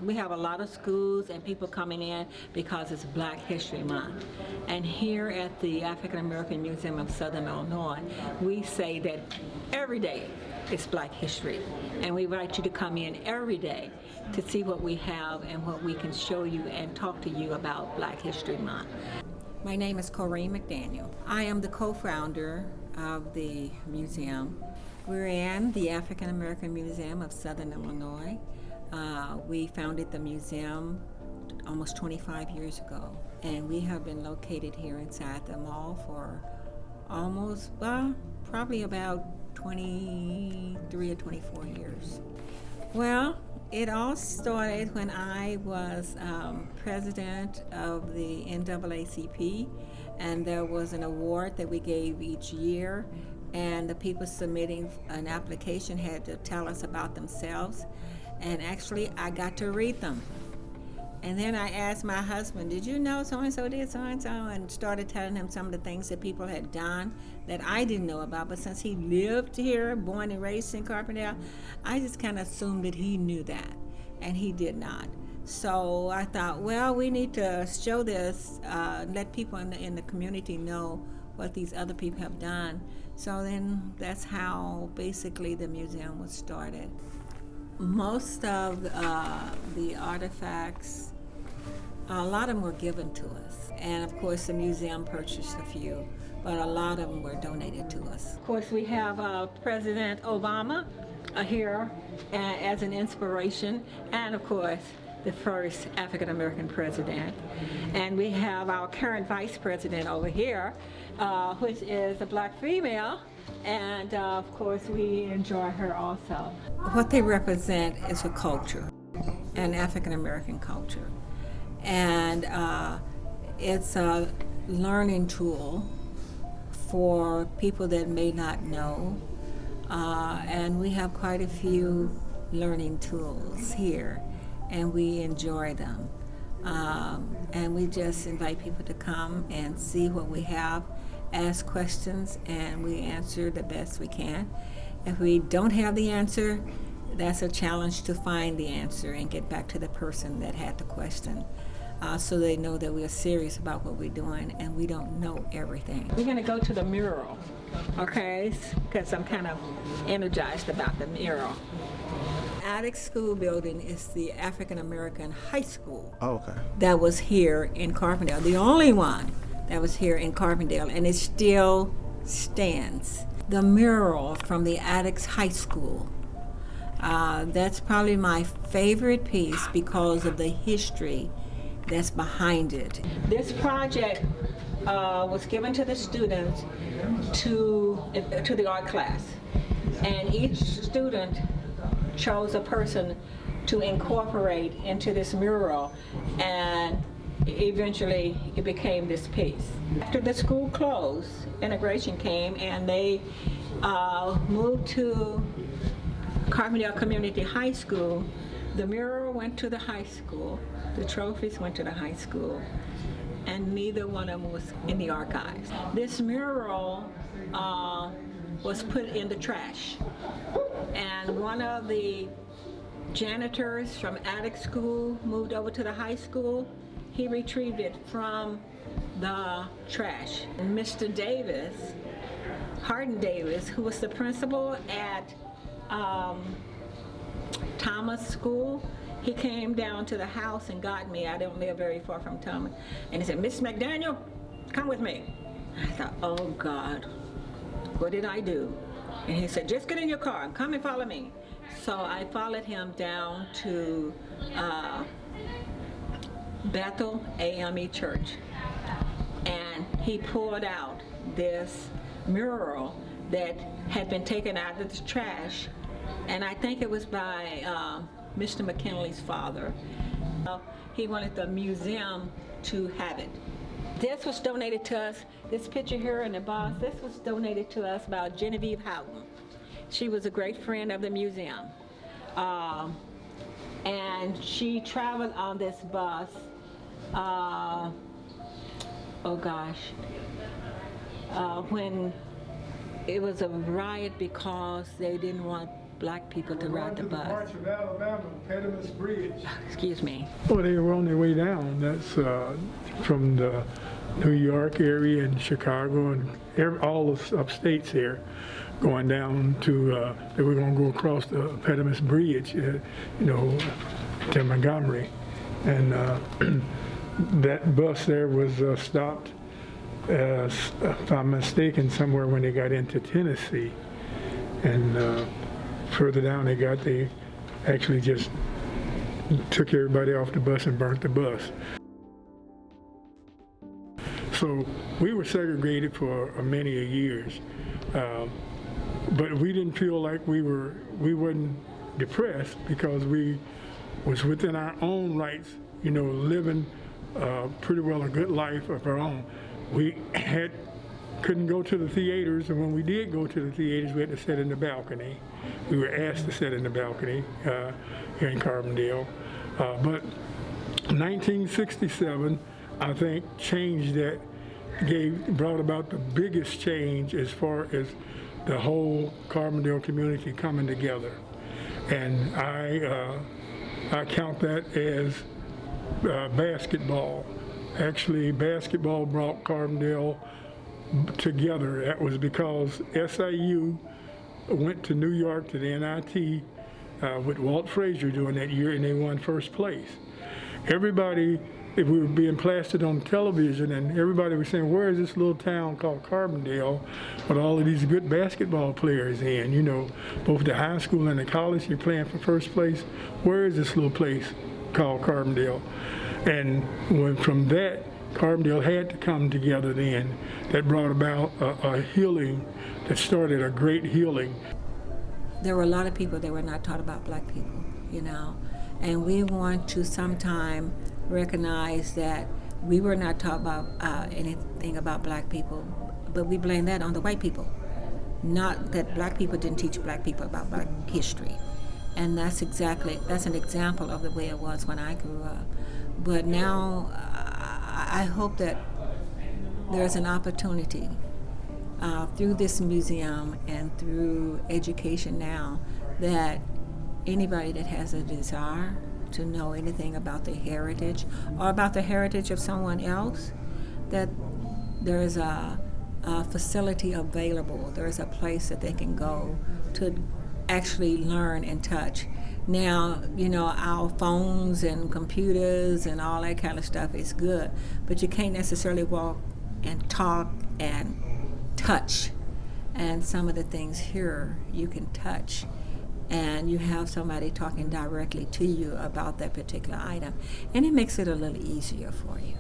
We have a lot of schools and people coming in because it's Black History Month. And here at the African American Museum of Southern Illinois, we say that every day is Black History. And we invite you to come in every day to see what we have and what we can show you and talk to you about Black History Month. My name is Corrine McDaniel. I am the co-founder of the museum. We're in the African American Museum of Southern Illinois. We founded the museum almost 25 years ago, and we have been located here inside the mall for almost, probably about 23 or 24 years. Well, it all started when I was president of the NAACP, and there was an award that we gave each year, and the people submitting an application had to tell us about themselves. And actually, I got to read them. And then I asked my husband, did you know so-and-so did so-and-so? And started telling him some of the things that people had done that I didn't know about. But since he lived here, born and raised in Carbondale, I just kind of assumed that he knew that. And he did not. So I thought, well, we need to show this, let people in the community know what these other people have done. So then that's how basically the museum was started. Most of the artifacts, a lot of them were given to us. And of course the museum purchased a few, but a lot of them were donated to us. Of course we have President Obama here as an inspiration, and of course the first African American president. And we have our current vice president over here, which is a Black female. And of course we enjoy her also. What they represent is a culture, an African American culture. And it's a learning tool for people that may not know. And we have quite a few learning tools here, and we enjoy them. And we just invite people to come and see what we have, ask questions, and we answer the best we can. If we don't have the answer, that's a challenge to find the answer and get back to the person that had the question, so they know that we're serious about what we're doing and we don't know everything. We're going to go to the mural, okay, because I'm kind of energized about the mural. Attic School building is the African American high school. Oh, okay. That was here in Carbondale, the only one that was here in Carbondale, and it still stands. The mural from the Attucks High School, that's probably my favorite piece because of the history that's behind it. This project was given to the students to the art class, and each student chose a person to incorporate into this mural, and eventually it became this piece. After the school closed, integration came, and they moved to Carbondale Community High School. The mural went to the high school, the trophies went to the high school, and neither one of them was in the archives. This mural was put in the trash, and one of the janitors from Attic School moved over to the high school. He retrieved it from the trash. And Mr. Davis, Hardin Davis, who was the principal at Thomas School, he came down to the house and got me. I don't live very far from Thomas. And he said, Miss McDaniel, come with me. I thought, oh God, what did I do? And he said, just get in your car and come and follow me. So I followed him down to Bethel AME Church, and he pulled out this mural that had been taken out of the trash, and I think it was by Mr. McKinley's father. He wanted the museum to have it. This was donated to us, this picture here in the box, this was donated to us by Genevieve Houghton. She was a great friend of the museum. And she traveled on this bus, when it was a riot because they didn't want black people to ride the bus. March of Alabama, Pettimus Bridge. Excuse me. Well, they were on their way down. That's from the New York area and Chicago and all the upstates here, going down to, they were going to go across the Pettimus Bridge, to Montgomery. And that bus there was stopped, if I'm mistaken, somewhere when they got into Tennessee. And further down they actually just took everybody off the bus and burnt the bus. So we were segregated for many years, but we didn't feel like we wasn't depressed because we was within our own rights, living pretty well a good life of our own. We couldn't go to the theaters, and when we did go to the theaters, we had to sit in the balcony. We were asked to sit in the balcony here in Carbondale. But 1967, I think, changed that, brought about the biggest change as far as the whole Carbondale community coming together. And I count that as basketball. Actually, basketball brought Carbondale together. That was because SIU went to New York to the NIT with Walt Frazier during that year, and they won first place. Everybody, if we were being plastered on television, and everybody was saying, where is this little town called Carbondale with all of these good basketball players in, both the high school and the college, you're playing for first place. Where is this little place called Carbondale? And from that, Carbondale had to come together then. That brought about a healing, that started a great healing. There were a lot of people that were not taught about black people, and we want to sometime recognize that we were not taught about anything about black people, but we blame that on the white people. Not that black people didn't teach black people about black history. And that's an example of the way it was when I grew up. But now I hope that there's an opportunity through this museum and through education now that anybody that has a desire to know anything about their heritage or about the heritage of someone else, that there is a facility available. There is a place that they can go to actually learn and touch. Now, our phones and computers and all that kind of stuff is good, but you can't necessarily walk and talk and touch. And some of the things here you can touch, and you have somebody talking directly to you about that particular item, and it makes it a little easier for you.